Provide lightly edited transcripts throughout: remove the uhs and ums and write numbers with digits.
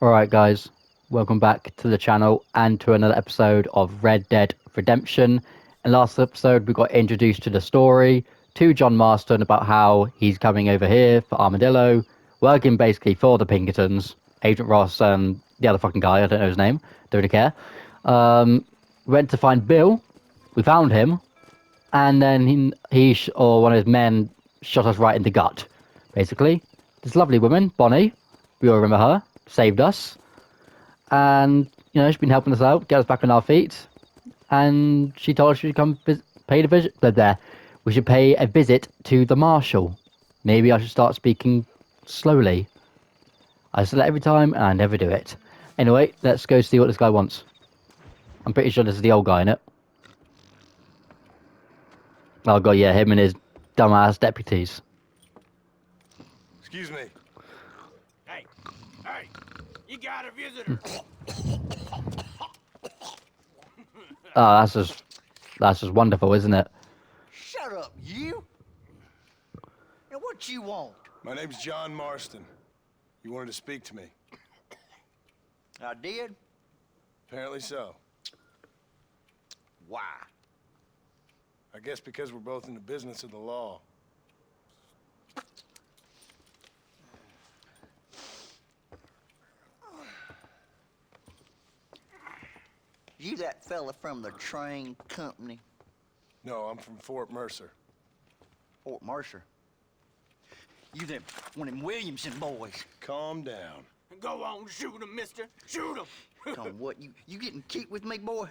Alright guys, welcome back to the channel and to another episode of Red Dead Redemption. In last episode we got introduced to the story, to John Marston about how he's coming over here for Armadillo, working basically for the Pinkertons, Agent Ross and the other fucking guy, I don't know his name, don't really care. Went to find Bill, we found him, and then or one of his men shot us right in the gut, basically. This lovely woman, Bonnie, we all remember her, saved us. And, you know, she's been helping us out, get us back on our feet. And she told us she should come pay the visit there. We should pay a visit to the Marshal. Maybe I should start speaking slowly. I say that every time and I never do it. Anyway, let's go see what this guy wants. I'm pretty sure this is the old guy, innit? Oh god, yeah, him and his dumbass deputies. Excuse me. Hey, you got a visitor. Oh, that's just wonderful, isn't it? Shut up, you! Now what you want? My name's John Marston. You wanted to speak to me. I did? Apparently so. Why? I guess because we're both in the business of the law. You that fella from the train company? No, I'm from Fort Mercer. Fort Mercer? You them one of them Williamson boys? Calm down. Go on, shoot him, mister. Shoot him. Come on, what, you getting keep with me, boy?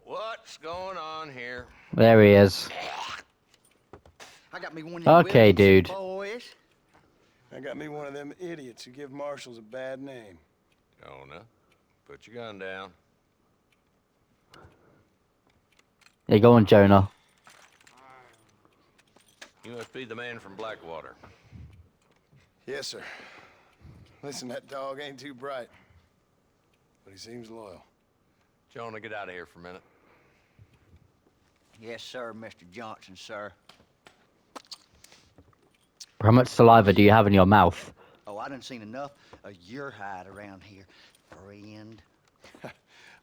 What's going on here? There he is. I got me one of them Okay, Williamson dude. boys. I got me one of them idiots who give marshals a bad name. Jonah, put your gun down. Yeah, go on, Jonah. You must be the man from Blackwater. Yes, sir. Listen, that dog ain't too bright, but he seems loyal. Jonah, get out of here for a minute. Yes, sir, Mr. Johnson, sir. How much saliva do you have in your mouth? Oh, I done seen enough of your hide around here, friend.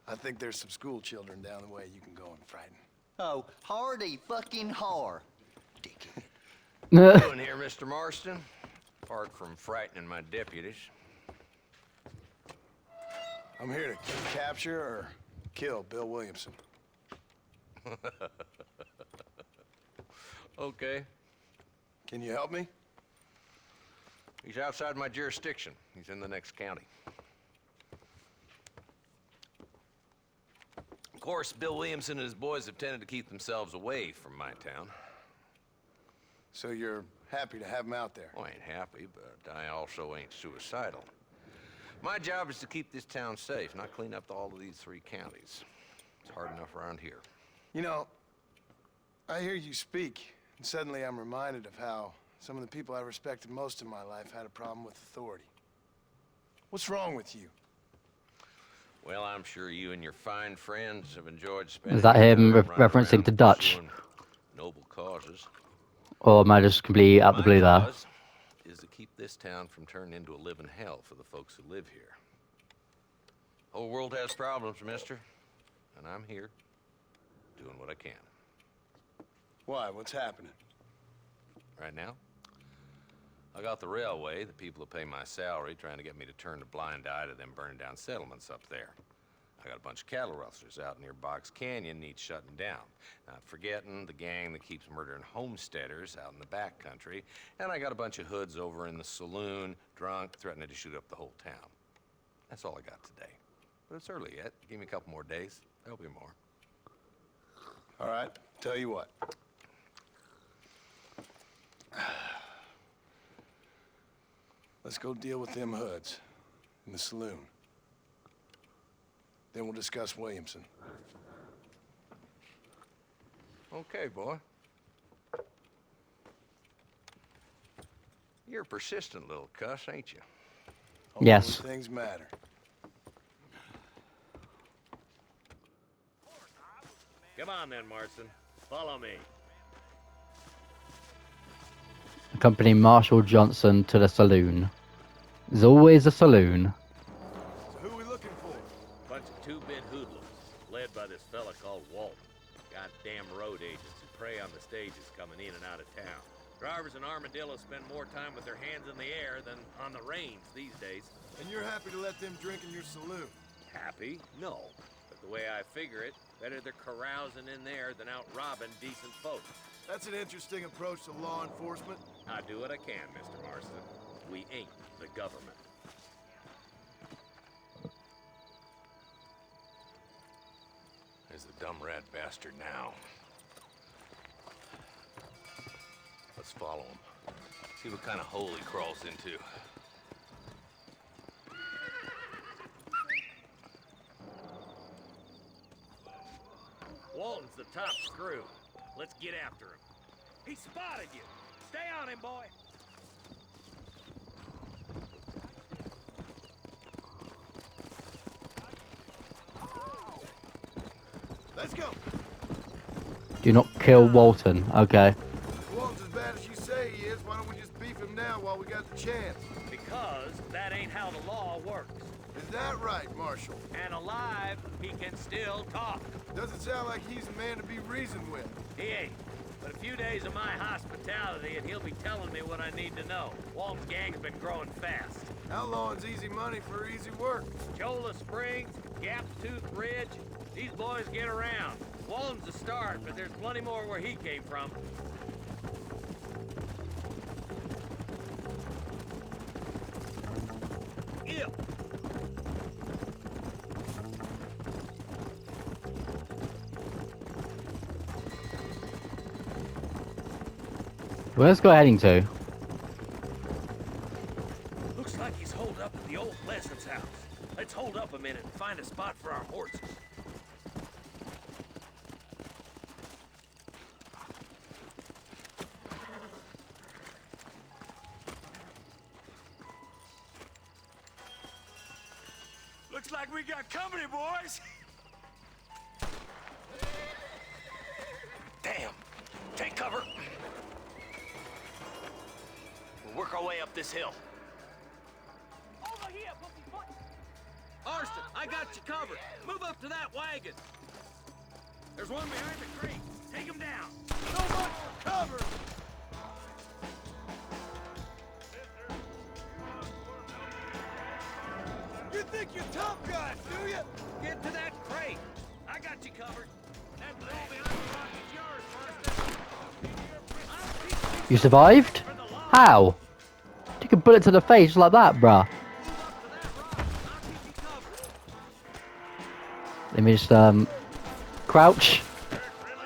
I think there's some school children down the way you can go and frighten. Oh, hardy fucking har. Dickhead. What are you doing here, Mr. Marston? Apart from frightening my deputies. I'm here to capture or kill Bill Williamson. Okay. Can you help me? He's outside my jurisdiction. He's in the next county. Of course, Bill Williamson and his boys have tended to keep themselves away from my town. So you're happy to have him out there? Well, I ain't happy, but I also ain't suicidal. My job is to keep this town safe, not clean up all of these 3 counties. It's hard enough around here. You know, I hear you speak, and suddenly I'm reminded of how some of the people I respected most in my life had a problem with authority. What's wrong with you? Well, I'm sure you and your fine friends have enjoyed spending Is that him your time running referencing around to Dutch? pursuing noble causes. Or am I just completely out the blue My there? cause is to keep this town from turning into a living hell for the folks who live here. Whole world has problems, mister, and I'm here doing what I can. Why? What's happening? Right now, I got the railway, the people who pay my salary, trying to get me to turn a blind eye to them burning down settlements up there. I got a bunch of cattle rustlers out near Box Canyon needs shutting down. Not forgetting the gang that keeps murdering homesteaders out in the back country. And I got a bunch of hoods over in the saloon, drunk, threatening to shoot up the whole town. That's all I got today. But it's early yet. Give me a couple more days. There'll be more. All right, tell you what. Let's go deal with them hoods in the saloon. Then we'll discuss Williamson. Okay, boy. You're a persistent little cuss, ain't you? Only Yes. when things matter. Come on then, Marston. Follow me. Accompany Marshal Johnson to the saloon. There's always a saloon. by this fella called Walton. Goddamn road agents who prey on the stages coming in and out of town. Drivers in Armadillo spend more time with their hands in the air than on the reins these days. And you're happy to let them drink in your saloon? Happy? No. But the way I figure it, better they're carousing in there than out robbing decent folks. That's an interesting approach to law enforcement. I do what I can, Mr. Marston. We ain't the government. There's the dumb rat bastard now. Let's follow him. See what kind of hole he crawls into. Walton's the top screw. Let's get after him. He spotted you. Stay on him, boy. Let's go. Do not kill Walton. Okay. If Walton's as bad as you say he is, why don't we just beef him now while we got the chance? Because that ain't how the law works. Is that right, Marshal? And alive, he can still talk. Doesn't sound like he's a man to be reasoned with. He ain't. But a few days of my hospitality and he'll be telling me what I need to know. Walton's gang's been growing fast. Outlawing's easy money for easy work. Cholla Springs, Gap's Tooth Ridge, these boys get around. Walton's a start, but there's plenty more where he came from. Ew. Where's guy heading to? Looks like he's holed up at the old Pleasant's house. Let's hold up a minute and find a spot for our horses. Looks like we got company, boys. Damn. Take cover. We'll work our way up this hill. Over here, Marston, I got you covered. Move up to that wagon. There's one behind the crate. Take him down. So much for cover! You think you're tough guys, do you? Get to that crate. I got you covered. That blow behind the rock is yours, Marston. I'll teach You survived? for the law. How? Took a bullet to the face like that, bruh. Move up to that rock. I'll keep you covered. Let me just crouch.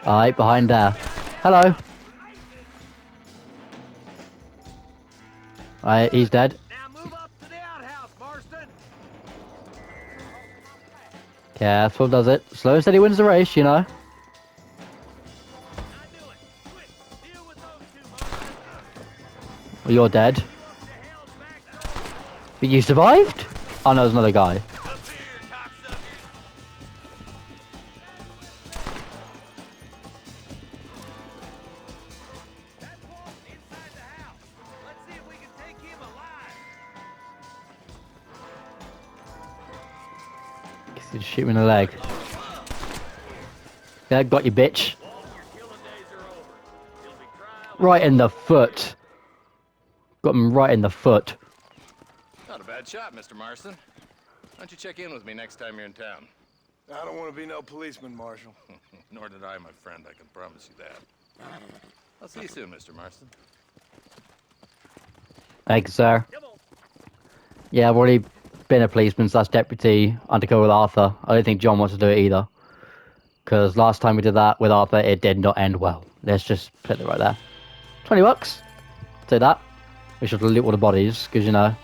Alright, behind there. Hello. Alright, he's dead. Now move up to the outhouse, Marston. Careful does it. Slow and steady wins the race, you know. I knew it. Quick, deal with those two, Marston. Well, you're dead. Up to hell's back door. But you survived? Oh no, there's another guy. Up here, cocksucker. That's Walton inside the house. Let's see if we can take him alive. Just shoot me in the leg. Yeah, got you, bitch. Walton, your killing days are over. He'll be trial. Right in the foot. Got him right in the foot. Not a bad shot, Mr. Marston. Why don't you check in with me next time you're in town? I don't want to be no policeman, Marshal. Nor did I, my friend. I can promise you that. I'll see you soon, Mr. Marston. Thank you, sir. Come on. Yeah, I've already been a policeman slash deputy undercover with Arthur. I don't think John wants to do it either. Because last time we did that with Arthur, it did not end well. Let's just put it right there. $20. Say that. We should loot all the bodies, because, you know,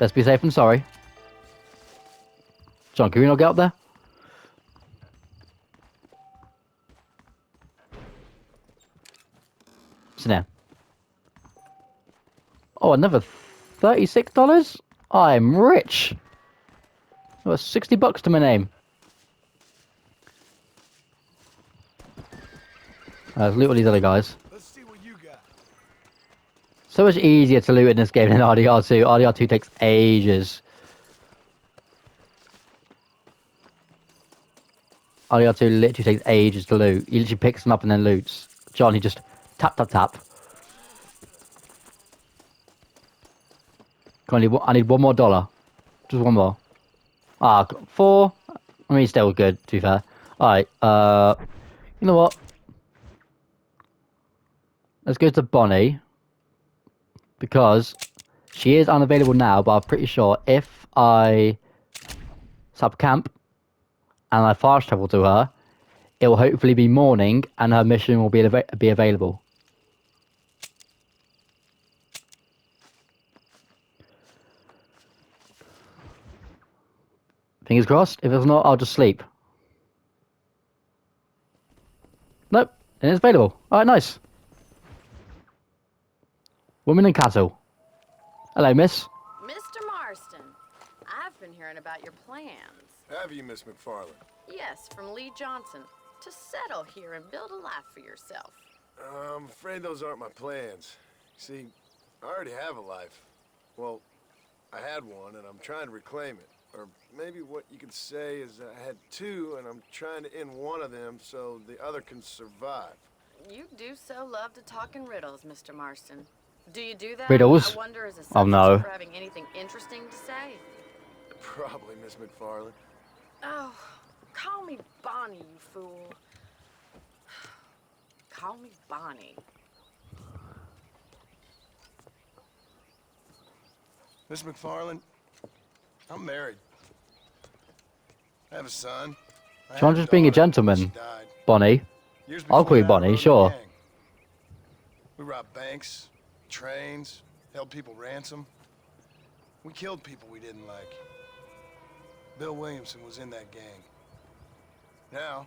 let's be safe and sorry. John, can we not get up there? So now. Oh, another $36? I'm rich. Oh, $60 to my name. Let's loot all these other guys. Let's see what you got. So much easier to loot in this game than RDR2. RDR2 takes ages. all you have to do literally takes ages to loot. He literally picks them up and then loots. John, he just tap, tap, tap. I need $1 more. Just one more. Ah, 4. I mean, still good, to be fair. Alright, you know what? Let's go to Bonnie. Because she is unavailable now, but I'm pretty sure if I set up camp and I fast travel to her, it will hopefully be morning and her mission will be available. Fingers crossed. If it's not, I'll just sleep. Nope, and it's available. Alright, nice. Women and cattle. Hello, miss. Mr. Marston, I've been hearing about your plans. Have you, Miss McFarland? Yes, from Lee Johnson, to settle here and build a life for yourself. I'm afraid those aren't my plans. See, I already have a life. Well, I had one, and I'm trying to reclaim it. Or maybe what you could say is I had 2, and I'm trying to end one of them so the other can survive. You do so love to talk in riddles, Mr. Marston. Do you do that? Riddles? I wonder as a Oh, no. for having anything interesting to say. Probably, Miss McFarland. Oh, call me Bonnie, you fool. Call me Bonnie. Miss McFarland, I'm married. I have a son. I John's had just being a daughter, but gentleman. she died. Bonnie. Years I'll call you before that, I Bonnie, rode in a sure. gang. We robbed banks, trains, held people ransom. We killed people we didn't like. Bill Williamson was in that gang. Now,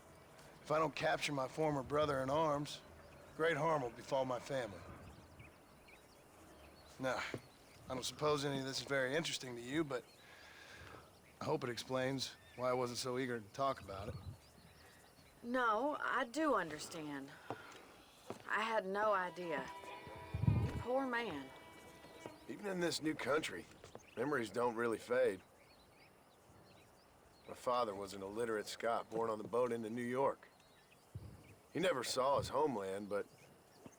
if I don't capture my former brother in arms, great harm will befall my family. Now, I don't suppose any of this is very interesting to you, but I hope it explains why I wasn't so eager to talk about it. No, I do understand. I had no idea. You poor man. Even in this new country, memories don't really fade. My father was an illiterate Scot born on the boat into New York. He never saw his homeland, but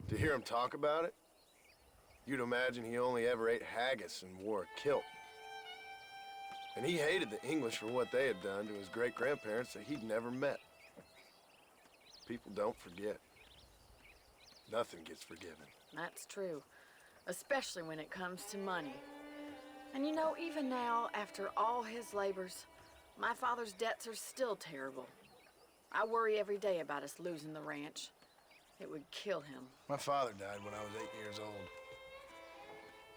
to hear him talk about it, you'd imagine he only ever ate haggis and wore a kilt. And he hated the English for what they had done to his great-grandparents that he'd never met. People don't forget. Nothing gets forgiven. That's true. Especially when it comes to money. And you know, even now, after all his labors, my father's debts are still terrible. I worry every day about us losing the ranch. It would kill him. My father died when I was 8 years old.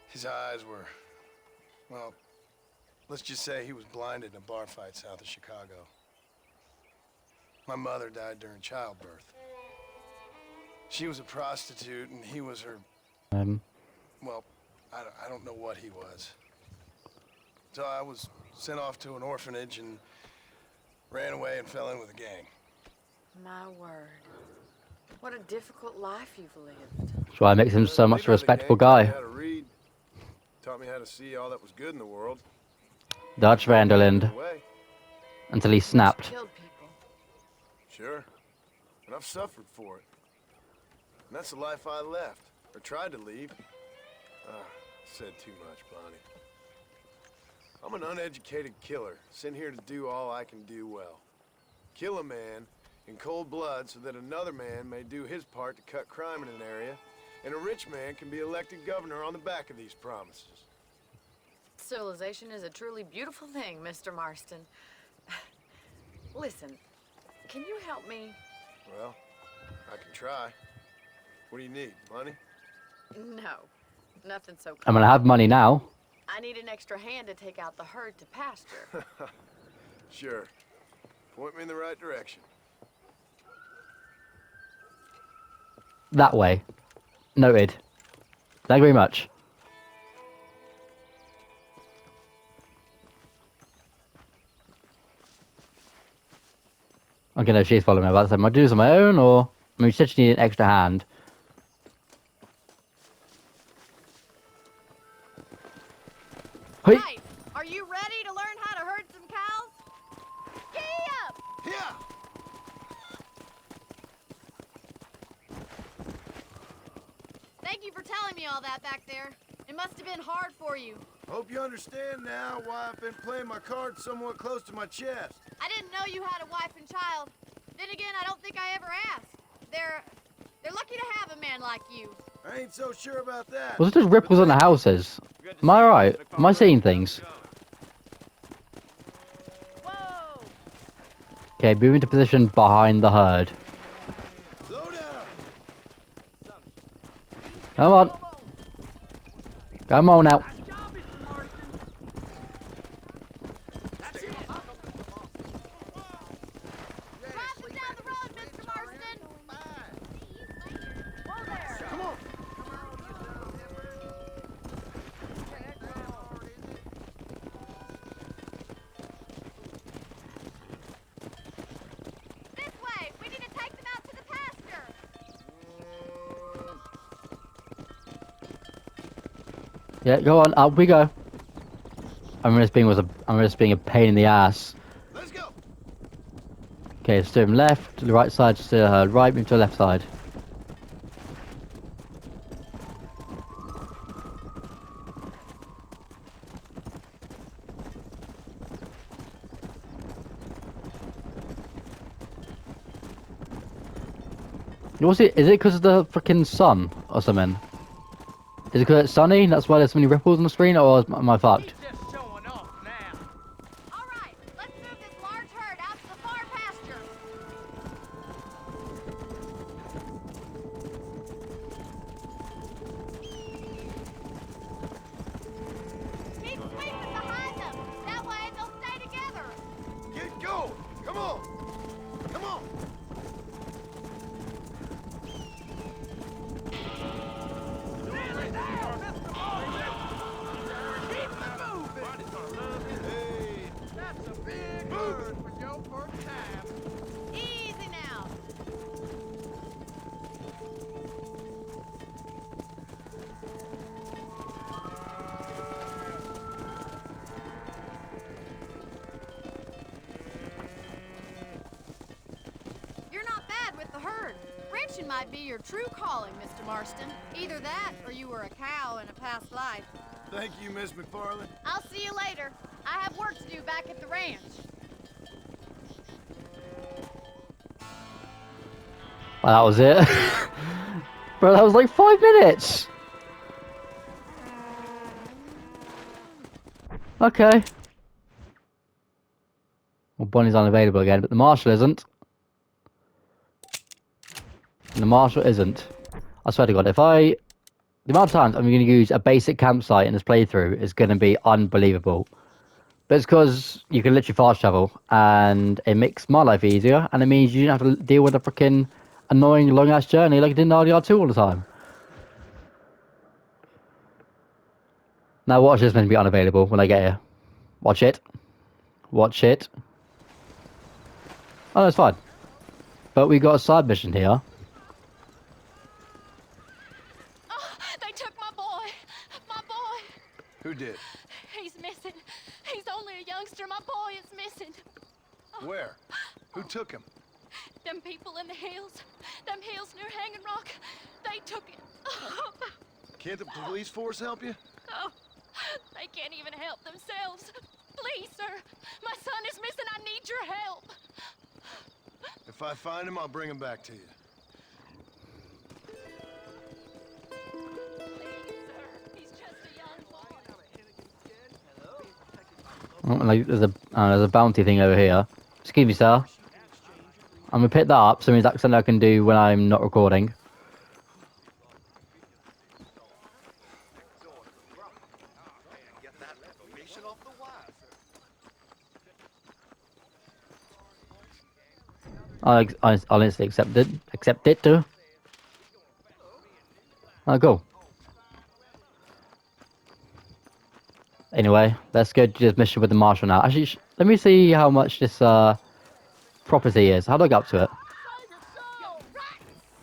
His eyes were, well, let's just say he was blinded in a bar fight south of Chicago. My mother died during childbirth. She was a prostitute and he was her, well, I don't know what he was. So I was sent off to an orphanage and ran away and fell in with a gang. My word. What a difficult life you've lived. That's why it makes him so much a Leader of the respectable gang guy. Taught me how to read, taught me how to see all that was good in the world. Dutch Vanderland. Away. Until he snapped. Killed people. Sure. And I've suffered for it. And that's the life I left, or tried to leave. Said too much, Bonnie. I'm an uneducated killer, sent here to do all I can do well. Kill a man in cold blood so that another man may do his part to cut crime in an area, and a rich man can be elected governor on the back of these promises. Civilization is a truly beautiful thing, Mr. Marston. Listen, can you help me? Well, I can try. What do you need, money? No, nothing so I'm gonna have money now. I need an extra hand to take out the herd to pasture. Sure. Point me in the right direction. That way. Noted. Thank you very much. Okay, no, she's following me. About to say, am I doing this on my own, or... I mean, she said she needed an extra hand. Hey! Right, are you ready to learn how to herd some cows? Giddy up! Yeah! telling me all that back there. It must have been hard for you. Hope you understand now why I've been playing my cards somewhat close to my chest. I didn't know you had a wife and child. Then again, I don't think I ever asked. They're lucky to have a man like you. I ain't so sure about that. Was it just ripples in the houses? Am I right? Am I seeing things? Whoa! Okay, move into position behind the herd. Slow down. Come on. Come on now. Driving down the road, Mr. Marston. Whoa there. Come on. This way. We need to take them out to the pasture. Yeah, go on. Up we go. I'm just being a pain in the ass. Let's go. Okay, steer him left, to the right side, steer the herd right, move to the left side. What's it? Is it because of the freaking sun or something? Is it because it's sunny? That's why there's so many ripples on the screen, or am I fucked? All right. Let's move this large herd out to the far pasture. Keep sweeping behind them. That way they'll stay together. Get going. Come on. Come on. Hey. That's a big bird for your first time. Easy now. You're not bad with the herd. Ranching might be your true calling, Mr. Marston. Either that, or you were a cow in a past life. Thank you, Miss McFarland. I'll see you later. I have work to do back at the ranch. Well, that was it. Bro, that was like 5 minutes. Okay. Well, Bonnie's unavailable again, but the Marshal isn't. And the Marshal isn't. I swear to God, the amount of times I'm going to use a basic campsite in this playthrough is going to be unbelievable. But it's because you can literally fast travel, and it makes my life easier, and it means you don't have to deal with a freaking annoying long-ass journey like I did in RDR2 all the time. Now watch this meant to be unavailable when I get here. Watch it. Watch it. Oh, that's fine. But we got a side mission here. Oh, they took my boy. My boy. Who did? He's missing. He's only a youngster. My boy is missing. Where? Who took him? Them people in the hills. Them hills near Hanging Rock. They took it. Can't the police force help you? Oh, they can't even help themselves. Please, sir. My son is missing. I need your help. If I find him, I'll bring him back to you. Please, sir. He's just a young boy. Oh, like, there's a bounty thing over here. Excuse me, sir. I'm gonna pick that up, so that's something I can do when I'm not recording. I'll instantly accept it. Accept it too. Oh, cool. Anyway, let's go do this mission with the Marshal now. Actually, let me see how much this property is. How do I get up to it?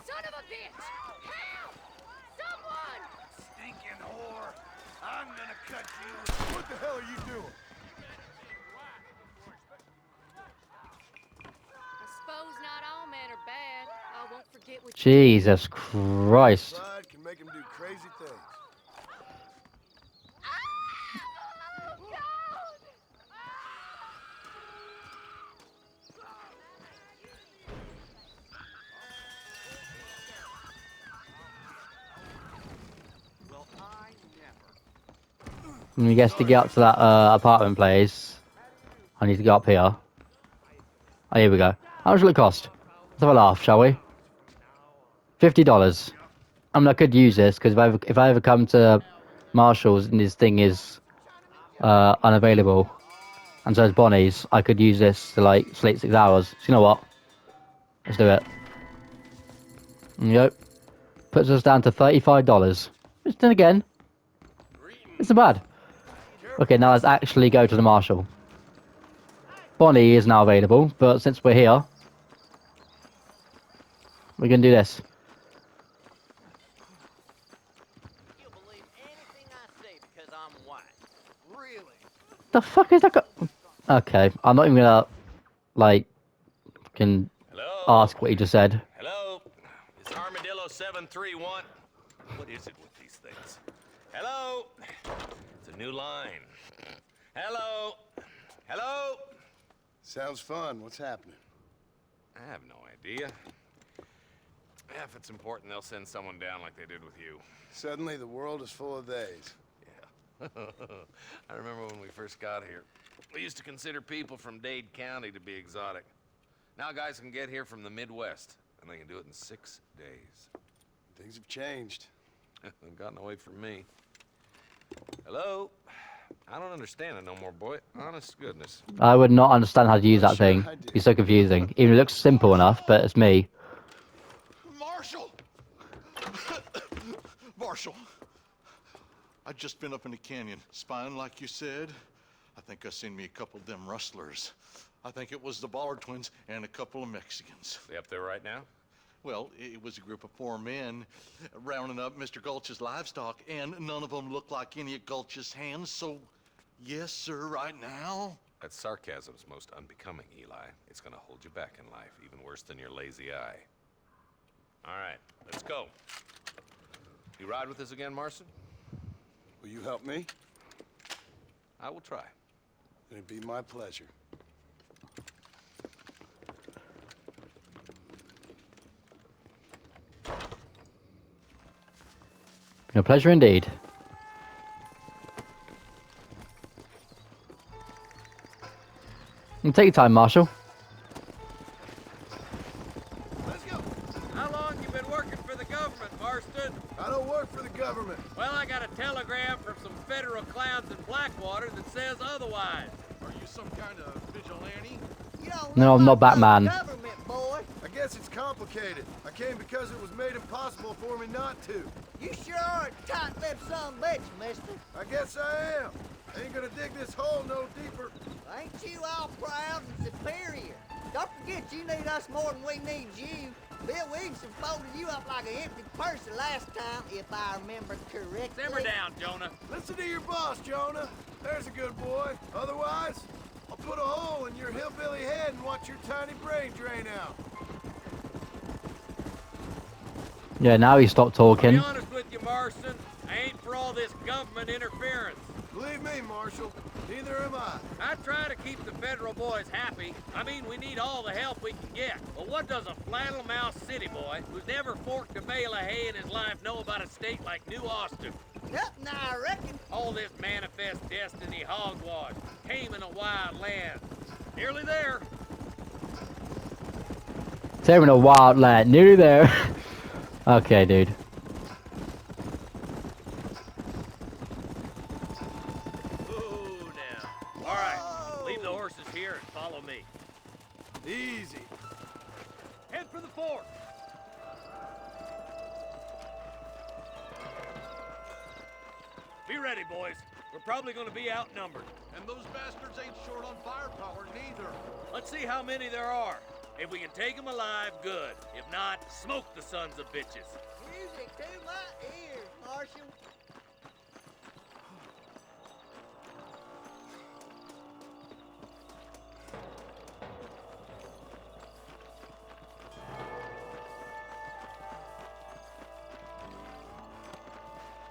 Son of a bitch! Help! Someone! Stinking whore! I'm gonna cut you! What the hell are you doing? I suppose not all men are bad. I won't forget what Jesus Christ. Pride can make him do crazy And I guess to get up to that apartment place, I need to go up here. Oh, here we go. How much will it cost? Let's have a laugh, shall we? $50. I mean, I could use this because if I ever come to Marshall's and this thing is unavailable, and so is Bonnie's, I could use this to like sleep 6 hours. So you know what? Let's do it. Yep. Puts us down to $35. Which then again, it's not bad. Okay, now let's actually go to the Marshal. Bonnie is now available, but since we're here, we're gonna do this. You'll believe anything I say because I'm white. Really? The fuck is that? Okay, I'm not even gonna like can Hello? ask what he just said. Hello? Is Armadillo 731? What is it with these things? Hello? It's a new line. Hello? Hello? Sounds fun. What's happening? I have no idea. If it's important, they'll send someone down like they did with you. Suddenly, the world is full of days. Yeah. I remember when we first got here. We used to consider people from Dade County to be exotic. Now guys can get here from the Midwest, and they can do it in 6 days. Things have changed. They've gotten away from me. Hello? I don't understand it no more, boy. Honest to goodness. I would not understand how to use that thing. I do. It's so confusing. Even it looks simple enough, but it's me. Marshal! Marshal! I just been up in the canyon, spying like you said. I think I seen me a couple of them rustlers. I think it was the Ballard twins and a couple of Mexicans. They up there right now? Well, it was a group of 4 men rounding up Mr. Gulch's livestock, and none of them looked like any of Gulch's hands, so yes, sir, right now. That sarcasm's most unbecoming, Eli. It's gonna hold you back in life, even worse than your lazy eye. All right, let's go. You ride with us again, Marston? Will you help me? I will try. It'd be my pleasure. A pleasure indeed. Take your time, Marshal. Let's go. How long you been working for the government, Marston? I don't work for the government. Well, I got a telegram from some federal clowns in Blackwater that says otherwise. Are you some kind of vigilante? You don't No, look I'm not like Batman. the government, boy. I guess it's complicated. I came because it was made impossible for me not to. You sure are a tight-lipped son of a bitch, mister. I guess I am. Ain't gonna dig this hole no deeper. Ain't you all proud and superior? Don't forget you need us more than we need you. Bill Williamson folded you up like an empty purse the last time, if I remember correctly. Simmer down, Jonah. Listen to your boss, Jonah. There's a good boy. Otherwise, I'll put a hole in your hillbilly head and watch your tiny brain drain out. Yeah, now he stopped To be talking. honest with you, Marston, I ain't for all this government interference. Believe me, Marshal, neither am I. I try to keep the federal boys happy. I mean, we need all the help we can get. But what does a flannel-mouthed city boy who's never forked a bale of hay in his life know about a state like New Austin? Nothing, I reckon. All this manifest destiny hogwash, taming a wild land. Nearly there. Tearing a wild land. Nearly there. Okay, dude. Ooh, now. All right, leave the horses here and follow me. Easy. Head for the fort. Be ready, boys. We're probably going to be outnumbered. And those bastards ain't short on firepower neither. Let's see how many there are. If we can take them alive, good. If not, smoke the sons of bitches. Music to my ears, Marshal.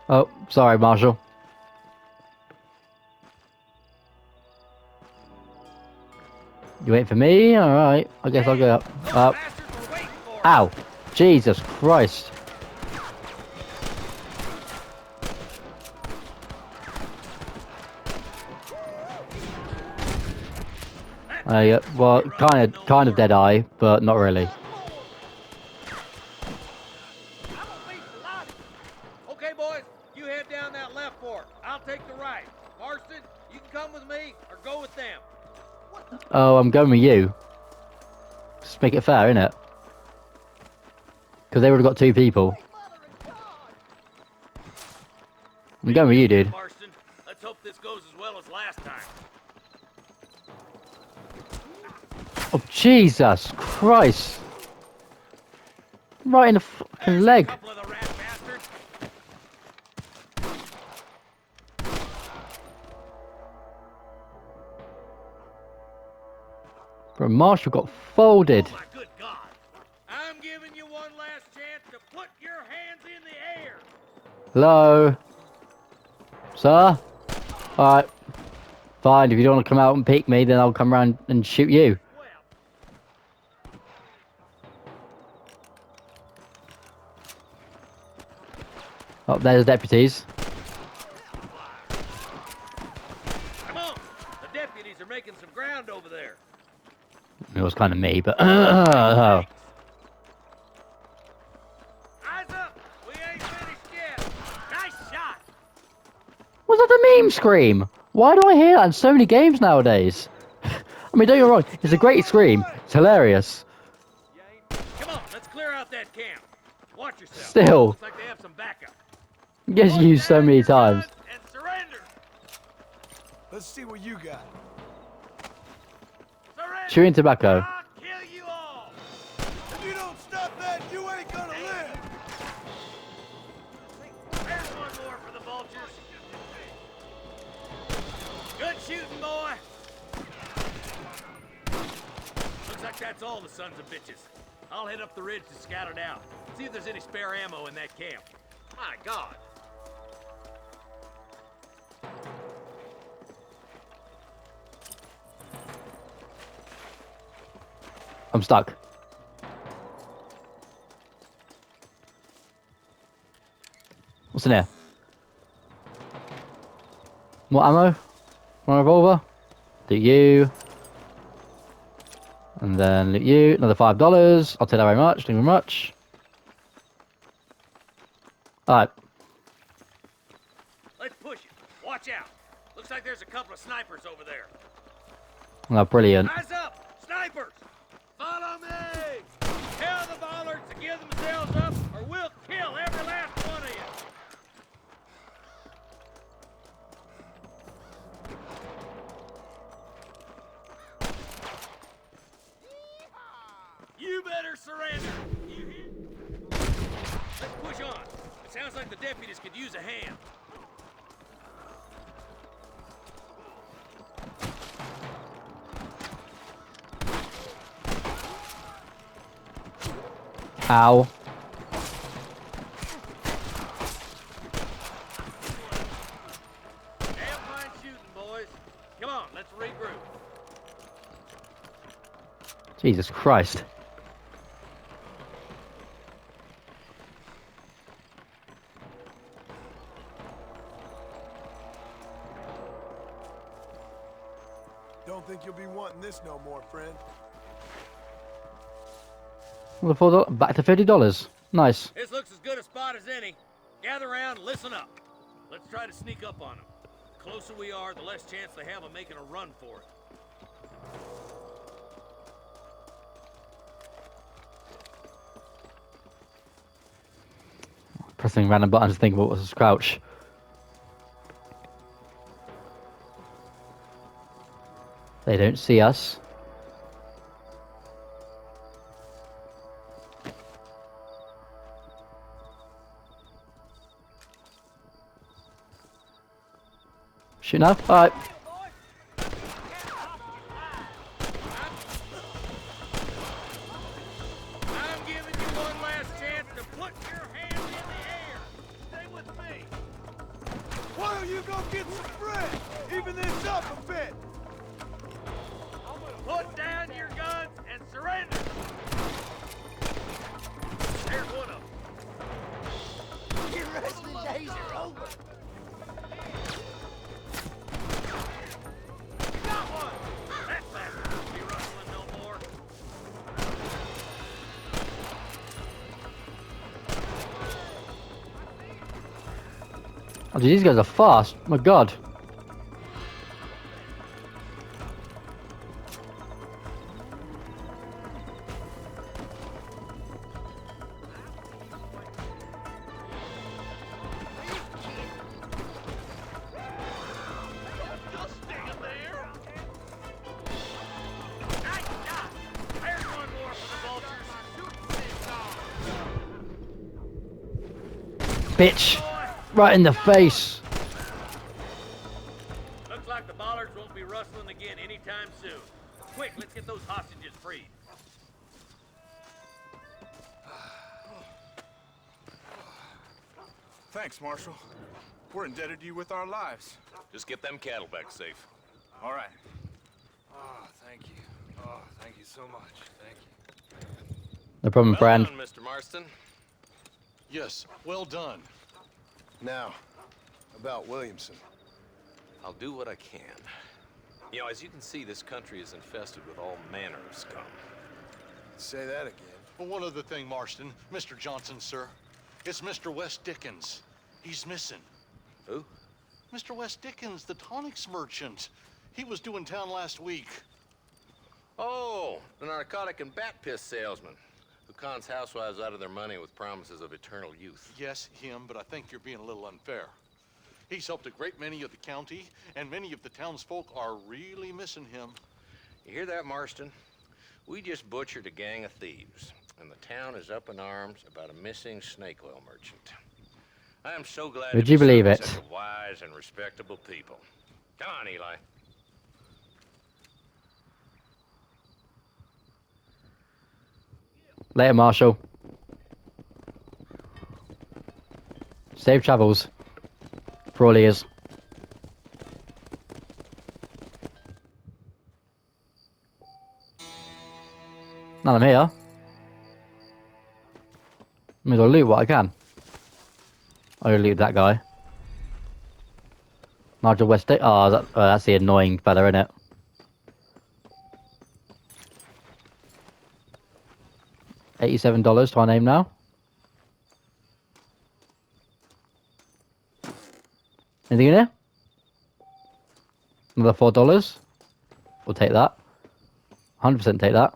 Oh, sorry, Marshal. You wait for me? Alright. I guess I'll go up. Those Up. bastards were waiting for us. Ow! Jesus Christ. Yeah, well, kind of dead eye, but not really. Okay, boys, you head down that left fork. I'll take the right. Marston, you can come with me or go with them. Oh, I'm going with you. Just make it fair, innit? Because they would have got 2 people. I'm going with you, dude. Marston, let's hope this goes as well as last time. Oh, Jesus Christ. Right in the fucking leg. Couple of the rat bastards. Bro, Marshal got folded. Oh my good God. I'm giving you one last chance to put your hands in the air. Hello? Sir? Alright. Fine, if you don't want to come out and pick me, then I'll come around and shoot you. Oh, there's deputies. Come on. The deputies are making some ground over there. It was kind of me, but... Eyes up. We ain't finished yet. Nice shot. Was that the meme scream? Why do I hear that in so many games nowadays? I mean, don't get me wrong, it's a great scream. It's hilarious. Come on, let's clear out that camp. Watch yourself. Still. Looks like they have some backup. It gets used so many times. And surrender. Let's see what you got. Surrender. Chewing tobacco. I'll kill you all. If you don't stop that, you ain't gonna live. There's one more for the vultures. Good shooting, boy. Looks like that's all the sons of bitches. I'll head up the ridge to scout it out. See if there's any spare ammo in that camp. My God. I'm stuck. What's in here? More ammo? More revolver? Do you? And then loot you. Another $5. I'll take that very much. Thank you very much. Alright. Let's push it. Watch out. Looks like there's a couple of snipers over there. Oh, brilliant. Eyes up! Snipers! Follow me! Tell the bollards to give themselves up, or we'll kill every last one of you. You better surrender. You hear? Let's push on. It sounds like the deputies could use a hand. Ow. Damn fine shooting, boys. Come on, let's regroup. Jesus Christ. Don't think you'll be wanting this no more, friend. Well, $4, back to $50. Nice. This looks as good a spot as any. Gather around and listen up. Let's try to sneak up on them. The closer we are, the less chance they have of making a run for it. Pressing random buttons to think what was a crouch. They don't see us. Shooting up. Alright. I'm giving you one last chance to put your hands in the air. Stay with me. Why don't you go get some bread? Even this up a bit. Put down your guns and surrender. There's one of them. Your resting days are over. Oh, dude, these guys are fast. My God. Just stand there. There's one more for the vultures. Bitch. Right in the face. Looks like the bollards won't be rustling again anytime soon. Quick, let's get those hostages freed. Thanks, Marshal. We're indebted to you with our lives. Just get them cattle back safe. All right. Oh, thank you. Oh, thank you so much. Thank you. No problem, Well friend. done, Mr. Marston. Yes, well done. Now, about Williamson. I'll do what I can. You know, as you can see, this country is infested with all manner of scum. Say that again. Well, one other thing, Marston. Mr. Johnson, sir. It's Mr. Wes Dickens. He's missing. Who? Mr. Wes Dickens, the tonics merchant. He was due in town last week. Oh, the narcotic and bat piss salesman who cons housewives out of their money with promises of eternal youth. Yes, him, but I think you're being a little unfair. He's helped a great many of the county, and many of the townsfolk are really missing him. You hear that, Marston? We just butchered a gang of thieves, and the town is up in arms about a missing snake oil merchant. I am so glad Would to you be believe serving it? such a wise and respectable people. Come on, Eli. Later, Marshal. Safe travels. For all he is. Now I'm here. May as well loot what I can. I'll loot that guy. Nigel West. Oh, that's the annoying fella, isn't it? $87 to our name now. Anything in here? Another $4. We'll take that. 100% take that.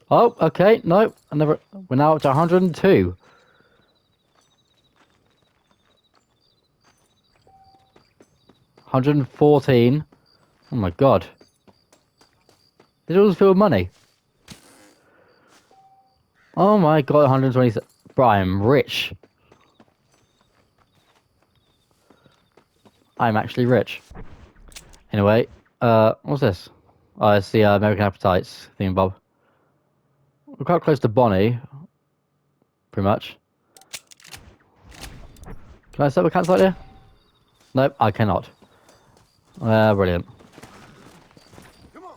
Oh, okay. No, we're now up to 102. $114. Oh my God. Did it all feel money? Oh my God, 120. Bro, I'm rich. I'm actually rich. Anyway, what's this? Oh, it's the American Appetites thing, Bob. We're quite close to Bonnie. Pretty much. Can I set the campsite here? Nope, I cannot. Brilliant. Come on.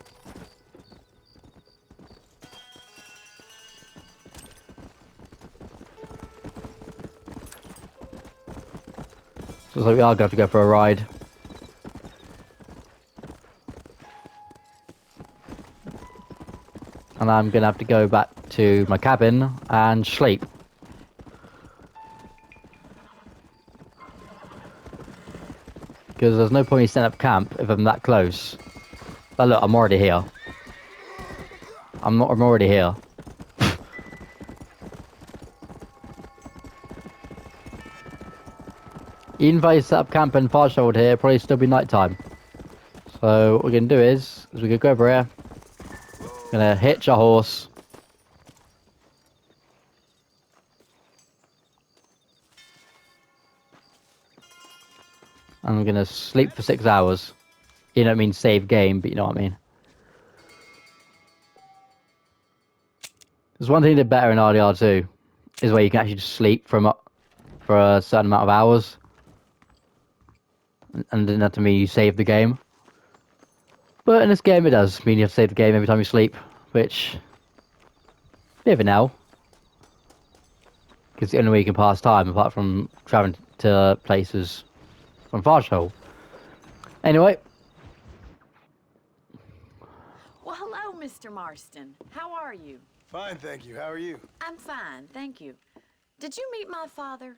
Looks like we are going to have to go for a ride. And I'm going to have to go back to my cabin and sleep. Because there's no point in setting up camp if I'm that close. But look, I'm already here. I'm already here. Even if I set up camp and fast traveled here, it'll probably still be night time. So what we're going to do is we can go over here. Gonna hitch a horse. I'm gonna sleep for 6 hours. You know what I mean, save game, but you know what I mean. There's one thing they did better in RDR2 is where you can actually just sleep for a certain amount of hours. And didn't have to mean you save the game. But in this game it does mean you have to save the game every time you sleep, which bit of an L. Because the only way you can pass time apart from traveling to places from Marshal. Anyway. Well, hello, Mr. Marston. How are you? Fine, thank you. How are you? I'm fine, thank you. Did you meet my father?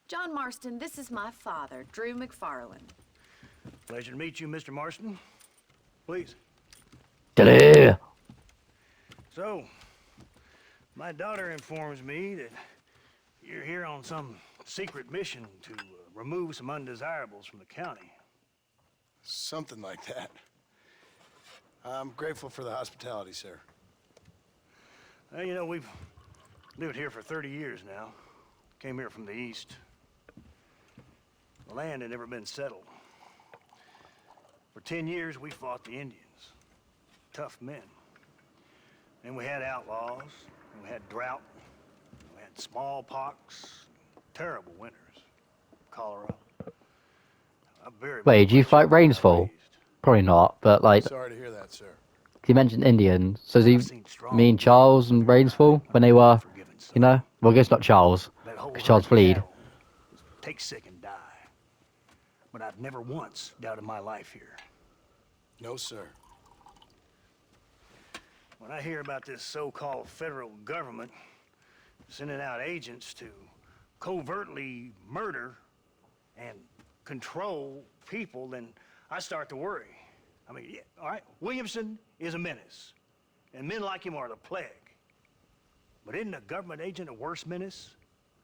John Marston, this is my father, Drew McFarland. Pleasure to meet you, Mr. Marston. Please. Ta-da! So, my daughter informs me that you're here on some secret mission to remove some undesirables from the county. Something like that. I'm grateful for the hospitality, sir. Well, you know, we've lived here for 30 years now. Came here from the east. The land had never been settled. For 10 years, we fought the Indians. Tough men. And we had outlaws, and we had drought, and we had smallpox, terrible winters. Cholera. Wait, did you fight Rainsfall? Probably not, but like, Sorry to hear that, sir. you mentioned Indian. So does he mean Charles and Rainsfall when they were, you know? Well, I guess not Charles, because Charles fled. Take sick and die. But I've never once doubted my life here. No, sir. When I hear about this so-called federal government sending out agents to covertly murder and control people, then I start to worry. I mean, yeah, all right, Williamson is a menace, and men like him are the plague. But isn't a government agent a worse menace?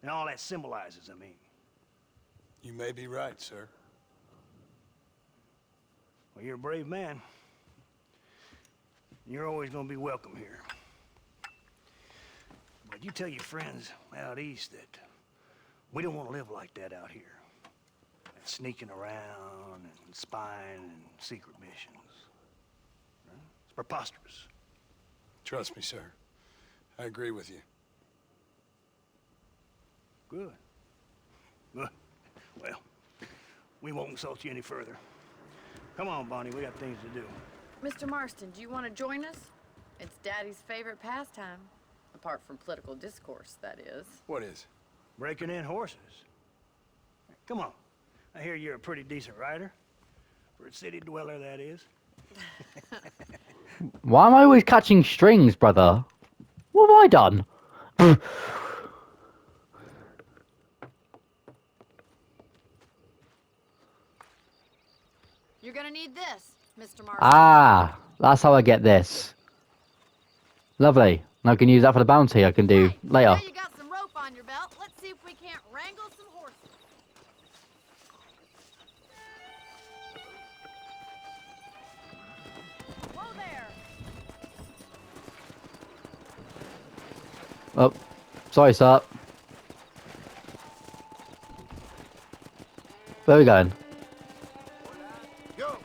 And all that symbolizes, I mean. You may be right, sir. Well, you're a brave man. You're always gonna be welcome here. But you tell your friends out east that we don't want to live like that out here. Sneaking around and spying and secret missions. It's preposterous. Trust me, sir. I agree with you. Good. Good. Well, we won't insult you any further. Come on, Bonnie, we got things to do. Mr. Marston, do you want to join us? It's Daddy's favorite pastime. Apart from political discourse, that is. What is? Breaking in horses. Come on. I hear you're a pretty decent rider. For a city dweller, that is. Why am I always catching strings, brother? What have I done? You're gonna need this, Mr. Marston. Ah, that's how I get this. Lovely. And I can use that for the bounty I can do later. Now you got some rope on your belt. Let's see if we can't wrangle some horses. Whoa there. Oh, sorry, sir. Where are we going? Yo,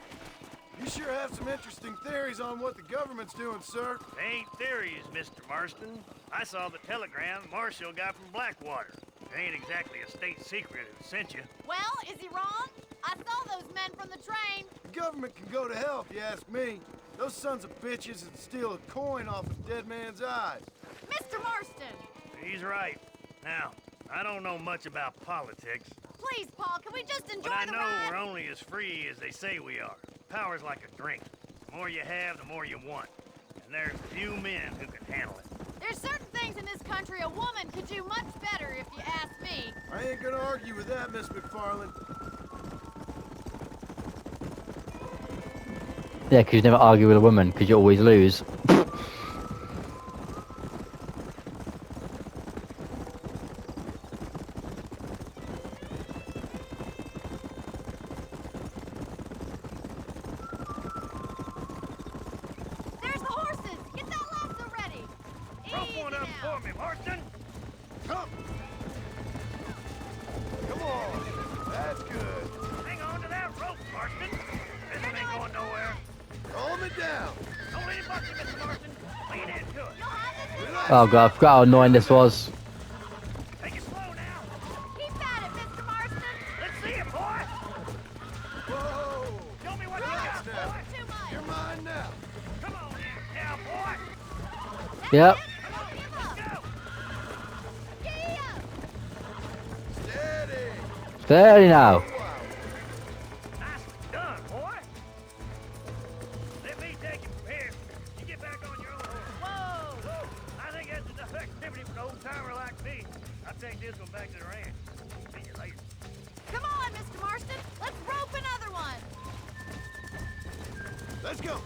you sure have some interesting theories on what the government's doing, sir. They ain't theories, Mr. Marston. I saw the telegram Marshal got from Blackwater. It ain't exactly a state secret who sent you. Well, is he wrong? I saw those men from the train. The government can go to hell if you ask me. Those sons of bitches would steal a coin off a dead man's eyes. Mr. Marston! He's right. Now, I don't know much about politics, Please, Paul, can we just enjoy but I the know ride? we're only as free as they say we are. Power's like a drink. The more you have, the more you want. And there's few men who can handle it. There's certain things in this country a woman could do much better, if you ask me. I ain't gonna argue with that, Miss McFarland. Yeah, because you never argue with a woman, because you always lose. There's the horses! Get that lasso ready! Rope Easy one up now. for me, Marston! Come! Come on! That's good. Hang on to that rope, Marston! This one ain't going nowhere. Calm it down. Don't let it buck you, Mr. Marston. Lean into it. You'll have this. Relax. Oh god, I forgot how annoying this was. Take it slow now. Keep at it, Mr. Marston! Let's see it, boy! Whoa! Show me what you Relax got, now. boy! Too much! You're mine now. Come on there, cowboy! Yep. Come on, give up! Go! Giddy up! Steady. Steady now. Wow. Nicely done, boy! Let me take you from here. You get back on your own horse. Whoa! I think that's enough activity for an old-timer like me. I'll take this on back to the ranch. See you later. Come on, Mr. Marston. Let's rope another one. Let's go.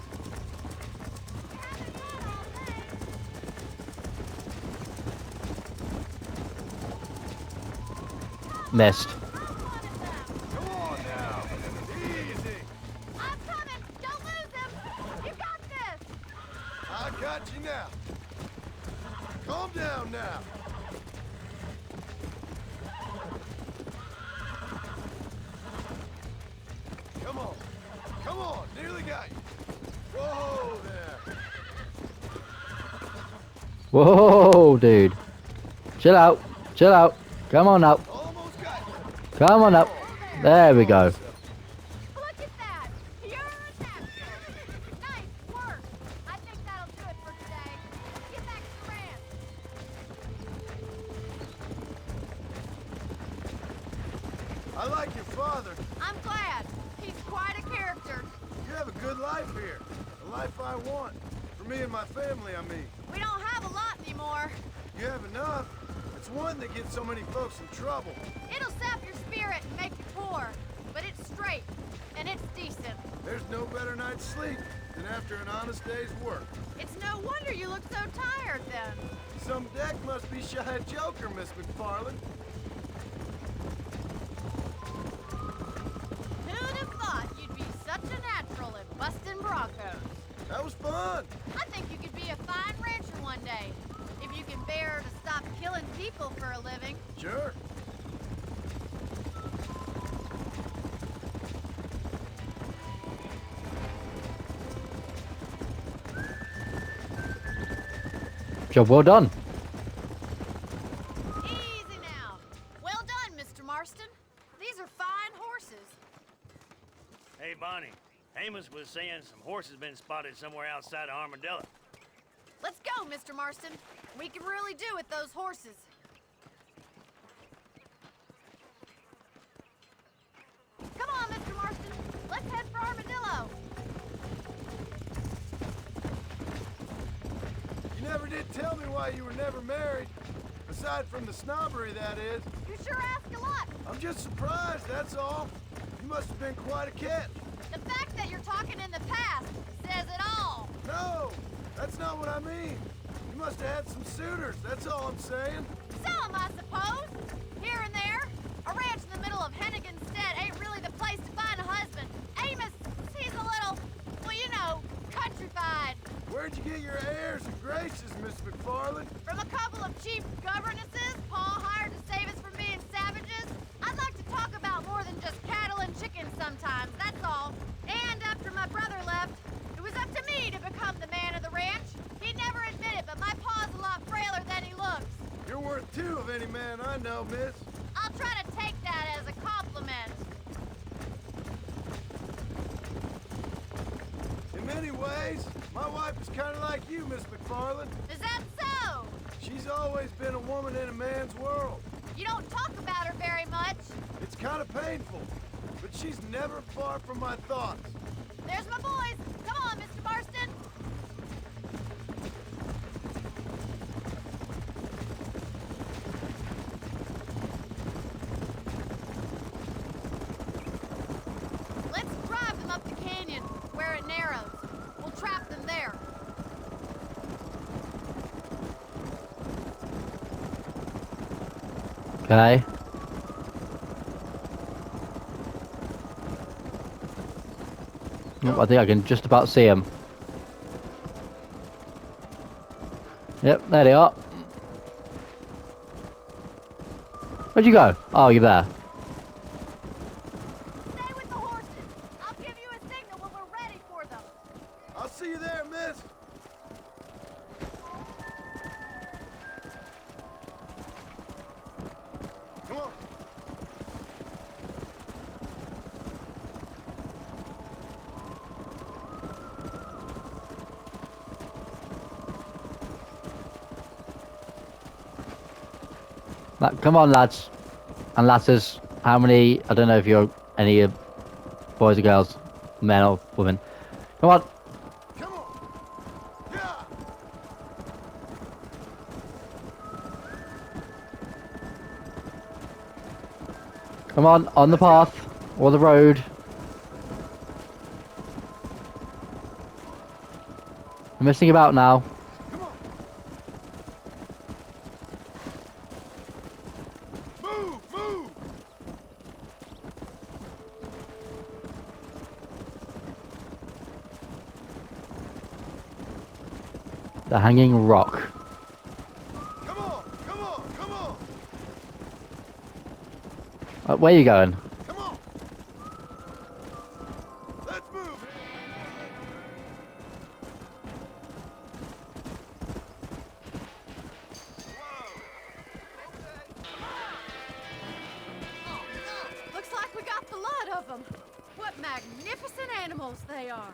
Missed. Come on now. Easy. I'm coming. Don't lose him. You got this. I got you now. Calm down now. Come on. Come on. Nearly got you. Whoa there. Whoa, dude. Chill out. Chill out. Come on up. Almost got you. Come on up. There we go. Look at that. You're a natural. Nice work. I think that'll do it for today. Get back to the ranch. I like your father. I'm glad. He's quite a character. You have a good life here. A life I want. For me and my family, I mean. We don't have a lot anymore. You have enough. It's one that gets so many folks in trouble. It'll sap your spirit and make you poor. But it's straight. And it's decent. There's no better night's sleep than after an honest day's work. It's no wonder you look so tired then. Some deck must be shy of Joker, Miss McFarland. Who'd have thought you'd be such a natural at busting Broncos? That was fun. I think you could be a fine rancher one day. If you can bear to stop killing people for a living. Sure. Job well done. Easy now. Well done, Mr. Marston. These are fine horses. Hey, Bonnie. Amos was saying some horses been spotted somewhere outside of Armadillo. Let's go, Mr. Marston. We can really do with those horses. Come on, Mr. Marston. Let's head for Armadillo. You never did tell me why you were never married. Aside from the snobbery, that is. You sure ask a lot. I'm just surprised, that's all. You must have been quite a catch. The fact that you're talking in the past says it all. No, that's not what I mean. You must have had some suitors, that's all I'm saying. Some, I suppose. Here and there. A ranch in the middle of Hennigan's Stead ain't really the place to find a husband. Amos, he's a little, well, you know, countrified. Where'd you get your airs and graces, Miss McFarland? From a couple of cheap governesses Pa hired to save us from being savages. I'd like to talk about more than just cattle and chickens sometimes, that's all. And after my brother left, it was up to me to become the man of the ranch. He'd never admit it, but my pa's a lot frailer than he looks. You're worth two of any man I know, miss. I'll try to take that as a compliment. In many ways, my wife is kind of like you, Miss McFarland. Is that so? She's always been a woman in a man's world. You don't talk about her very much. It's kind of painful, but she's never far from my thoughts. There's my boys. Come on, Mr. Marston. Let's drive them up the canyon, where it narrows. We'll trap them there. Okay. Yep, I think I can just about see them. Yep, there they are. Where'd you go? Oh, you're there. Stay with the horses. I'll give you a signal when we're ready for them. I'll see you there, miss. Come on. Come on, lads and lasses. How many? I don't know if you're any boys or girls, men or women. Come on. Come on. Yeah. Come on the path or the road. I'm missing about now. Move! Move! The hanging rock. Come on! Come on! Come on! Where are you going? Come on! Let's move! Looks like we got the lot of them. What magnificent animals they are.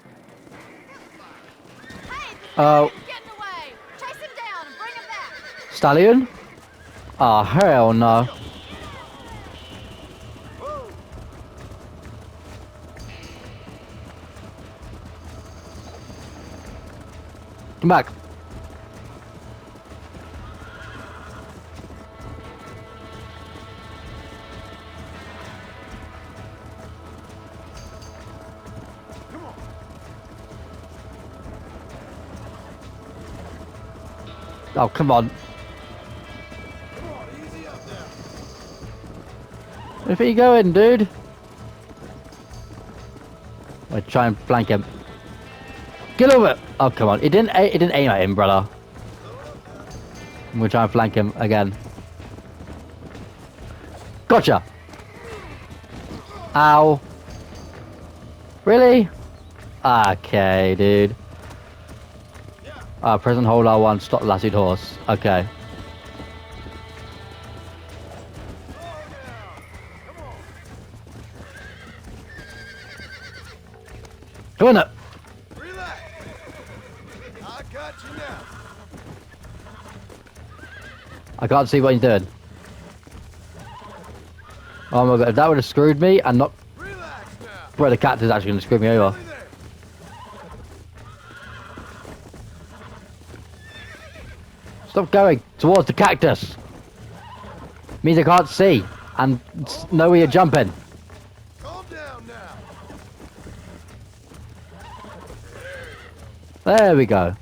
Hey, the Oh. stallion's getting away. Chase him down and bring him back. Stallion? Oh, hell no. Come back. Oh, come on. Where are you going, dude? I'll try and flank him. Get over it! Oh, come on. It didn't aim at him, brother. We'll try and flank him again. Gotcha! Ow. Really? Okay, dude. Press and hold R1, stop lassoed horse. Okay. Come on up. Relax. I got you now. I can't see what he's doing. Oh my god, if that would have screwed me and not... Relax now. Bro, the cactus is actually going to screw me over. Stay there. Stop going towards the cactus. Means I can't see and know where you're jumping. Calm down now. There we go.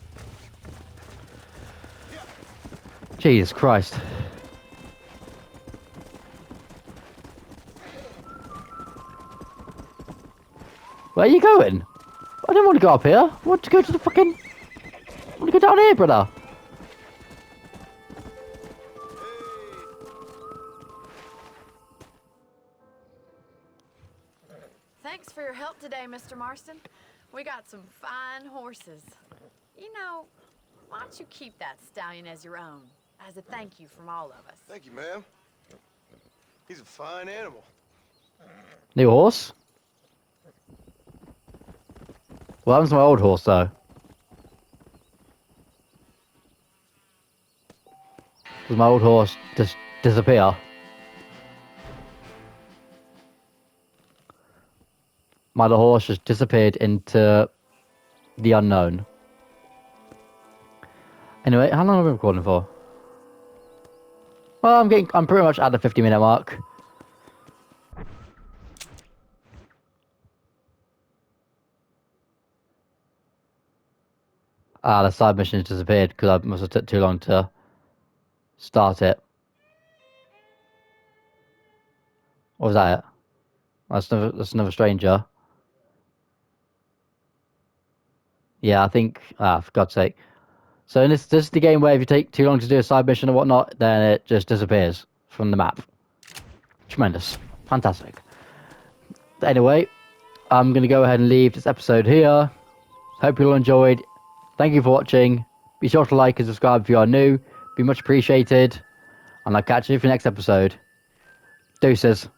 Jesus Christ. Where are you going? I don't want to go up here. I want to go to the fucking... I want to go down here, brother. Thanks for your help today, Mr. Marston. We got some fine horses. You know, why don't you keep that stallion as your own, as a thank you from all of us? Thank you, ma'am. He's a fine animal. New horse? What happens to my old horse, though? Does my old horse just disappear? My little horse just disappeared into the unknown. Anyway, how long have I been recording for? Well, I'm pretty much at the 50-minute mark. Ah, the side mission has disappeared because I must have took too long to start it. Or was that it? That's another stranger. Yeah, I think... Ah, for God's sake. So this is the game where if you take too long to do a side mission or whatnot, then it just disappears from the map. Tremendous. Fantastic. Anyway, I'm going to go ahead and leave this episode here. Hope you all enjoyed. Thank you for watching. Be sure to like and subscribe if you are new. Be much appreciated. And I'll catch you for the next episode. Deuces.